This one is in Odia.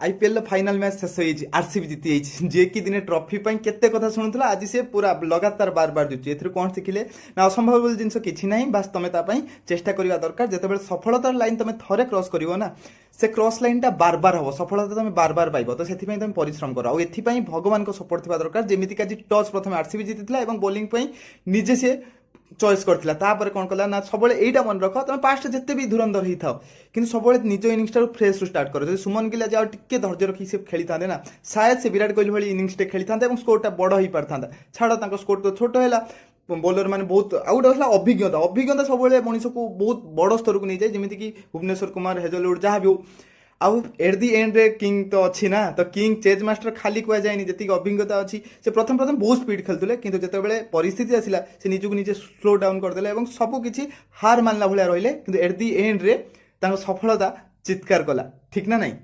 आईपीएल फाइनाल मैच शेष हो आरसीबी जीति जाइए जे कि दिने ट्रॉफी ପାଇଁ କେତେ କଥା ଶୁଣୁଥିଲା ଆଜି ସେ ପୁରା ଲଗାତାର ବାର ବାର ଜିତୁଛି। ଏଥିରୁ କ'ଣ ଶିଖିଲେ ନା ଅସମ୍ଭବ ବୋଲି ଜିନିଷ କିଛି ନାହିଁ, ବାସ୍ ତମେ ତା ପାଇଁ ଚେଷ୍ଟା କରିବା ଦରକାର। ଯେତେବେଳେ ସଫଳତାର ଲାଇନ୍ ତମେ ଥରେ କ୍ରସ୍ କରିବ ନା, ସେ କ୍ରସ୍ ଲାଇନ୍ଟା ବାର ବାର ହବ, ସଫଳତା ତମେ ବାର ବାର ପାଇବ। ତ ସେଥିପାଇଁ ତମେ ପରିଶ୍ରମ କର, ଆଉ ଏଥିପାଇଁ ଭଗବାନଙ୍କ ସପୋର୍ଟ ଥିବା ଦରକାର। ଯେମିତିକି ଆଜି ଟସ୍ ପ୍ରଥମେ ଆରସିବି ଜିତିଥିଲା ଏବଂ ବୋଲିଂ ପାଇଁ ନିଜେ ସେ ଚଏସ୍ କରିଥିଲା। ତାପରେ କ'ଣ କଲା ନା, ସବୁବେଳେ ଏଇଟା ମନେ ରଖ, ତମେ ପାଷ୍ଟ ଯେତେ ବି ଧୁରନ୍ଧର ହେଇଥାଅ କିନ୍ତୁ ସବୁବେଳେ ନିଜ ଇନିଂସଟାରୁ ଫ୍ରେଶରୁ ଷ୍ଟାର୍ଟ କର। ଯଦି ସୁମନ ଗିଲ୍ ଆଜି ଆଉ ଟିକେ ଧୈର୍ଯ୍ୟ ରଖି ସେ ଖେଳିଥାନ୍ତେ ନା, ସାୟଦ ସେ ବିରାଟ କୋହଲି ଭଳି ଇନିଂସଟେ ଖେଳିଥାନ୍ତେ ଏବଂ ସ୍କୋରଟା ବଡ଼ ହେଇପାରିଥାନ୍ତା। ଛାଡ଼, ତାଙ୍କ ସ୍କୋର ତ ଛୋଟ ହେଲା। ବୋଲର ମାନେ ବହୁତ, ଆଉ ଗୋଟେ ହେଲା ଅଭିଜ୍ଞତା। ଅଭିଜ୍ଞତା ସବୁବେଳେ ମଣିଷକୁ ବହୁତ ବଡ଼ ସ୍ତରକୁ ନେଇଯାଏ, ଯେମିତିକି ଭୁବନେଶ୍ୱର କୁମାର, ହେଜଲଉଡ୍ ଯାହା ବି ହଉ। ଆଉ ଏଟ୍ ଦି ଏଣ୍ଡରେ କିଙ୍ଗ ତ ଅଛି ନା, ତ କିଙ୍ଗ ଚେଜ୍ ମାଷ୍ଟର ଖାଲି କୁହାଯାଏନି। ଯେତିକି ଅଭିଜ୍ଞତା ଅଛି, ସେ ପ୍ରଥମେ ବହୁତ ସ୍ପିଡ୍ ଖେଳୁଥିଲେ, କିନ୍ତୁ ଯେତେବେଳେ ପରିସ୍ଥିତି ଆସିଲା ସେ ନିଜକୁ ନିଜେ ସ୍ଲୋ ଡାଉନ୍ କରିଦେଲେ ଏବଂ ସବୁ କିଛି ହାର ମାନିଲା ଭଳିଆ ରହିଲେ। କିନ୍ତୁ ଏଟ୍ ଦି ଏଣ୍ଡରେ ତାଙ୍କ ସଫଳତା ଚିତ୍କାର କଲା, ଠିକ୍ ନା ନାହିଁ?